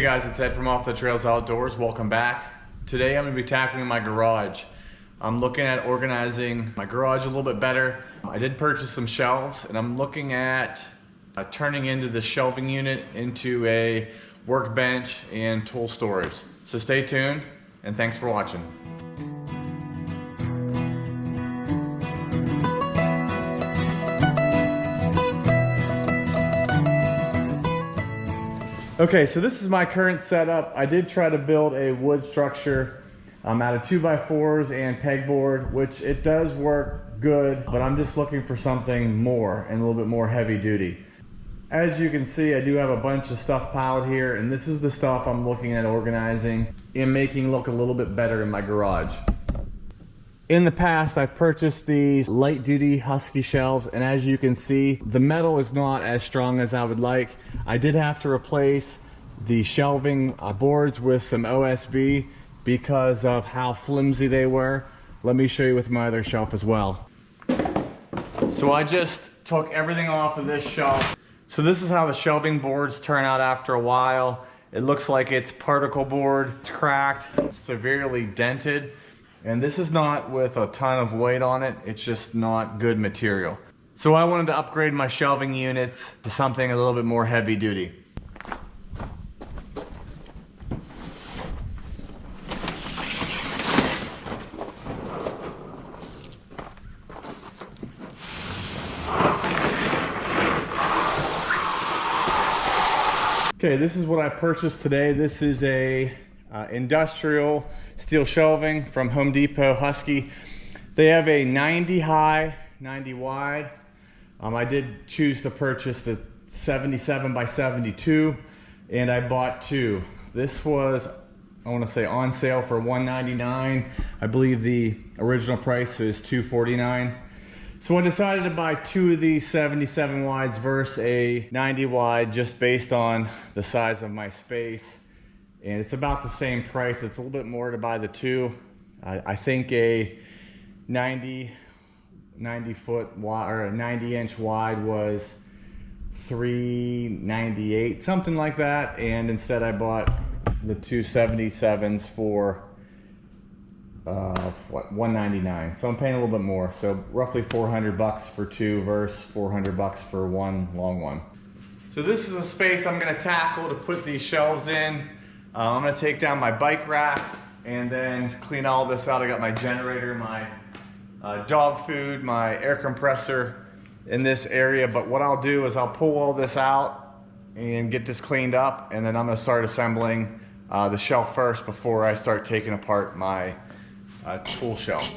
Hey guys, it's Ed from Off the Trails Outdoors. Welcome back. Today I'm going to be tackling my garage. I'm looking at organizing my garage a little bit better. I did purchase some shelves and I'm looking at turning into the shelving unit into a workbench and tool storage. So stay tuned and thanks for watching. Okay, so this is my current setup. I did try to build a wood structure out of 2x4s and pegboard, which it does work good, but I'm just looking for something more and a little bit more heavy duty. As you can see, I do have a bunch of stuff piled here, and this is the stuff I'm looking at organizing and making look a little bit better in my garage. In the past, I've purchased these light duty Huskee shelves, and as you can see, the metal is not as strong as I would like. I did have to replace the shelving boards with some OSB because of how flimsy they were. Let me show you with my other shelf as well. So I just took everything off of this shelf. So this is how the shelving boards turn out after a while. It looks like it's particle board, it's cracked, severely dented. And this is not with a ton of weight on it, it's just not good material. So I wanted to upgrade my shelving units to something a little bit more heavy duty. Okay, this is what I purchased today. This is a industrial steel shelving from Home Depot, Huskee. They have a 90 high, 90 wide. I did choose to purchase the 77 by 72, and I bought two. This was, I want to say, on sale for $199. I believe the original price is $249. So I decided to buy two of these 77 wides versus a 90 wide just based on the size of my space. And it's about the same price. It's a little bit more to buy the two. I think a 90 foot wide or a 90 inch wide was $398, something like that. And instead I bought the two 77s for what, $199. So I'm paying a little bit more. So roughly 400 bucks for two versus 400 bucks for one long one. So this is a space I'm gonna tackle to put these shelves in. I'm gonna take down my bike rack and then clean all this out. I got my generator, my dog food, my air compressor in this area. But what I'll do is I'll pull all this out and get this cleaned up, and then I'm gonna start assembling the shelf first before I start taking apart my tool shelf.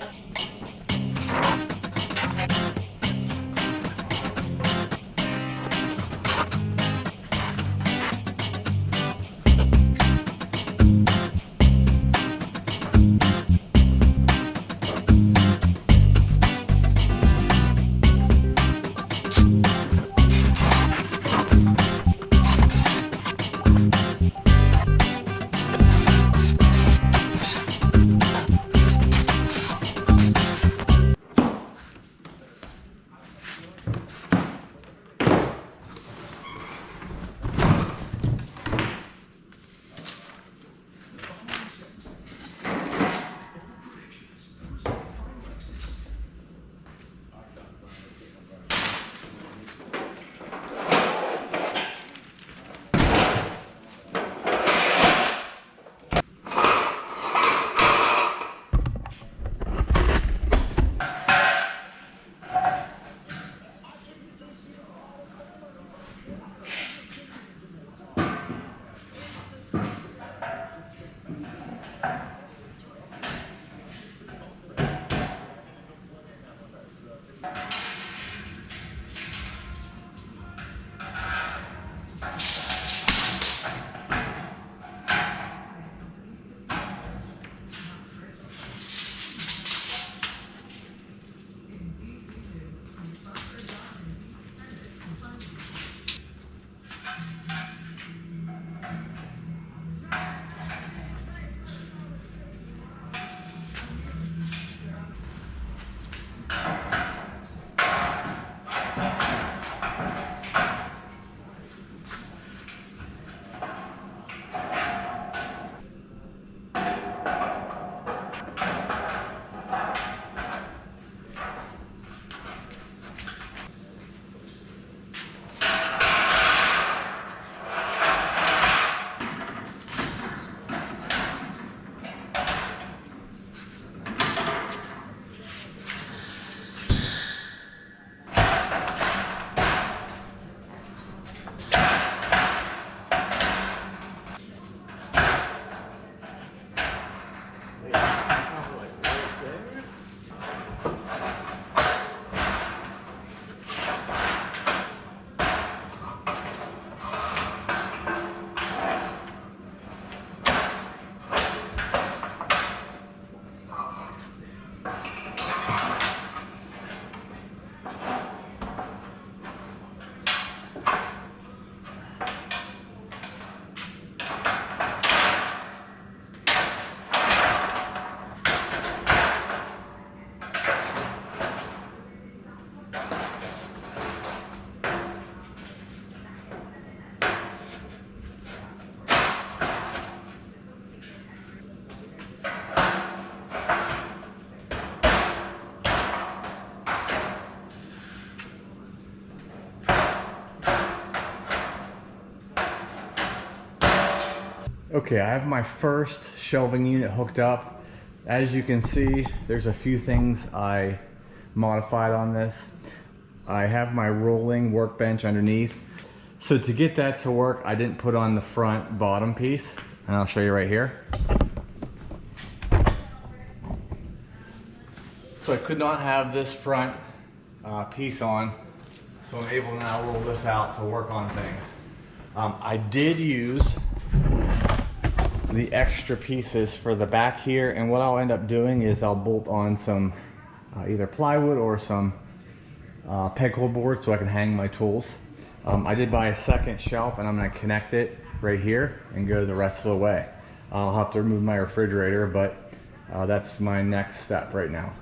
Okay, I have my first shelving unit hooked up. As you can see, there's a few things I modified on this. I have my rolling workbench underneath. So to get that to work, I didn't put on the front bottom piece, and I'll show you right here. So I could not have this front piece on, so I'm able to now roll this out to work on things. I did use the extra pieces for the back here, and what I'll end up doing is I'll bolt on some either plywood or some pegboard so I can hang my tools. I did buy a second shelf, and I'm going to connect it right here and go the rest of the way. I'll have to remove my refrigerator, but that's my next step right now.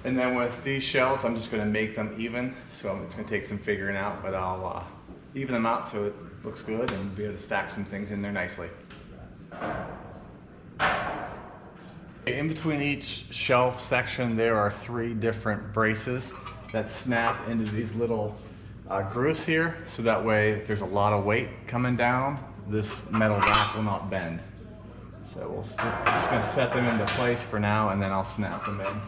And then with these shelves, I'm just going to make them even. So it's going to take some figuring out, but I'll even them out so it looks good and be able to stack some things in there nicely. In between each shelf section, there are 3 different braces that snap into these little grooves here. So that way, if there's a lot of weight coming down, this metal rack will not bend. So I'm just going to set them into place for now, and then I'll snap them in.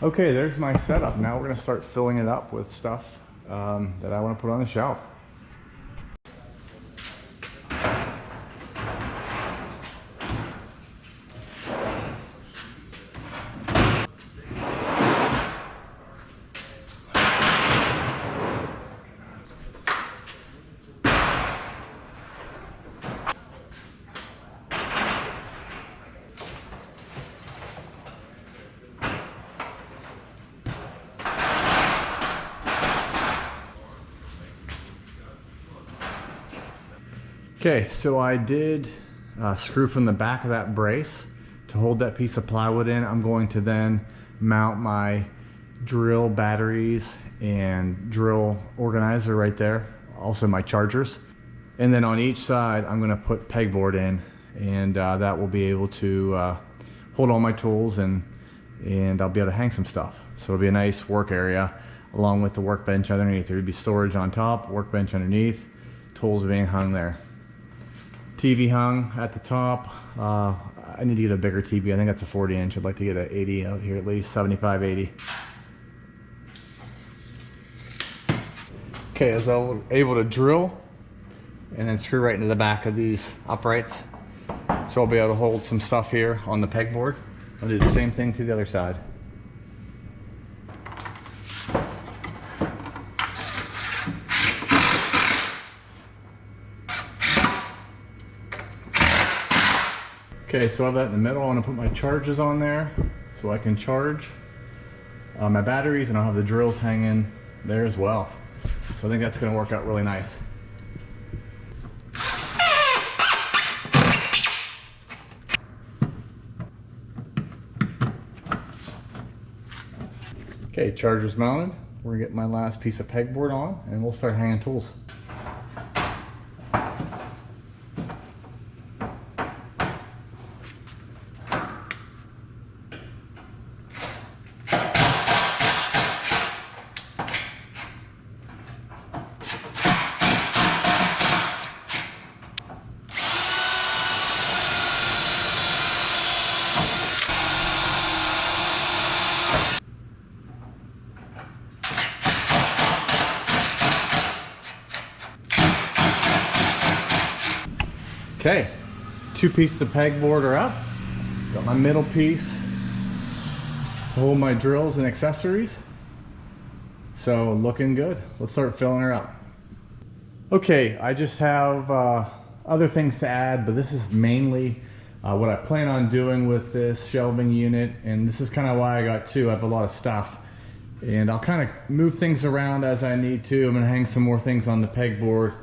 Okay, there's my setup. Now we're going to start filling it up with stuff that I want to put on the shelf. Okay, so I did screw from the back of that brace to hold that piece of plywood in. I'm going to then mount my drill batteries and drill organizer right there, also my chargers. And then on each side, I'm gonna put pegboard in, and that will be able to hold all my tools, and I'll be able to hang some stuff. So it'll be a nice work area along with the workbench underneath. There'd be storage on top, workbench underneath, tools being hung there. TV hung at the top. I need to get a bigger TV. I think that's a 40 inch. I'd like to get an 80 out here, at least 75, 80. Okay, as I was able to drill and then screw right into the back of these uprights. So I'll be able to hold some stuff here on the pegboard. I'll do the same thing to the other side. Okay, so I have that in the middle. I want to put my charges on there so I can charge my batteries, and I'll have the drills hanging there as well. So I think that's going to work out really nice. Okay, charger's mounted. We're gonna get my last piece of pegboard on and we'll start hanging tools. Okay, 2 pieces of pegboard are up. Got my middle piece to hold my drills and accessories. So looking good. Let's start filling her up. Okay, I just have other things to add, but this is mainly what I plan on doing with this shelving unit, and this is kind of why I got 2. I have a lot of stuff, and I'll kind of move things around as I need to. I'm gonna hang some more things on the pegboard.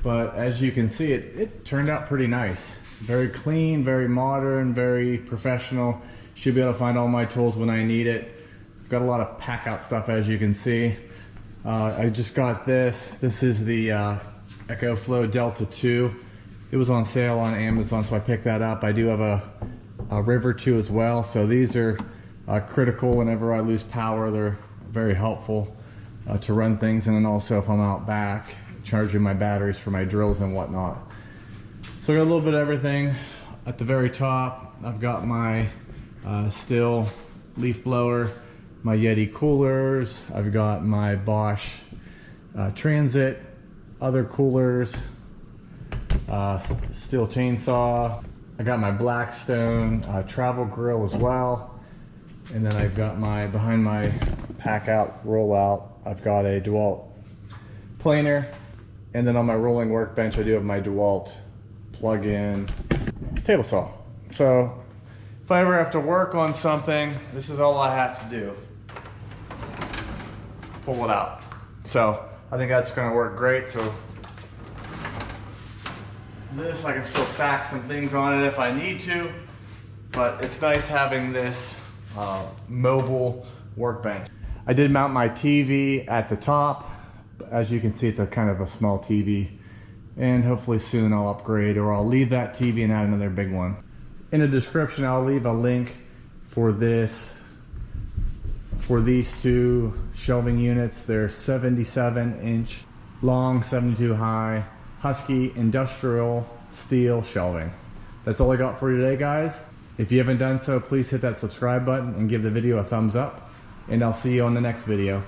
But as you can see, it turned out pretty nice. Very clean, very modern, very professional. Should be able to find all my tools when I need it. Got a lot of pack out stuff, as you can see. I just got this. This is the EcoFlow Delta 2. It was on sale on Amazon, so I picked that up. I do have a River 2 as well. So these are critical whenever I lose power. They're very helpful to run things, and then also if I'm out back, charging my batteries for my drills and whatnot. So I got a little bit of everything. At the very top, I've got my Stihl leaf blower, my Yeti coolers, I've got my Bosch Transit, other coolers, Stihl chainsaw. I got my Blackstone travel grill as well. And then I've got behind my pack out rollout, I've got a DeWalt planer. And then on my rolling workbench, I do have my DeWalt plug-in table saw. So if I ever have to work on something, this is all I have to do. Pull it out. So I think that's gonna work great. So this, I can still stack some things on it if I need to, but it's nice having this mobile workbench. I did mount my TV at the top. As you can see, it's a kind of a small TV, and hopefully soon I'll upgrade, or I'll leave that TV and add another big one. In the description, I'll leave a link for these 2 shelving units. They're 77-inch long, 72 high, Huskee Industrial Steel Shelving. That's all I got for you today, guys. If you haven't done so, please hit that subscribe button and give the video a thumbs up, and I'll see you on the next video.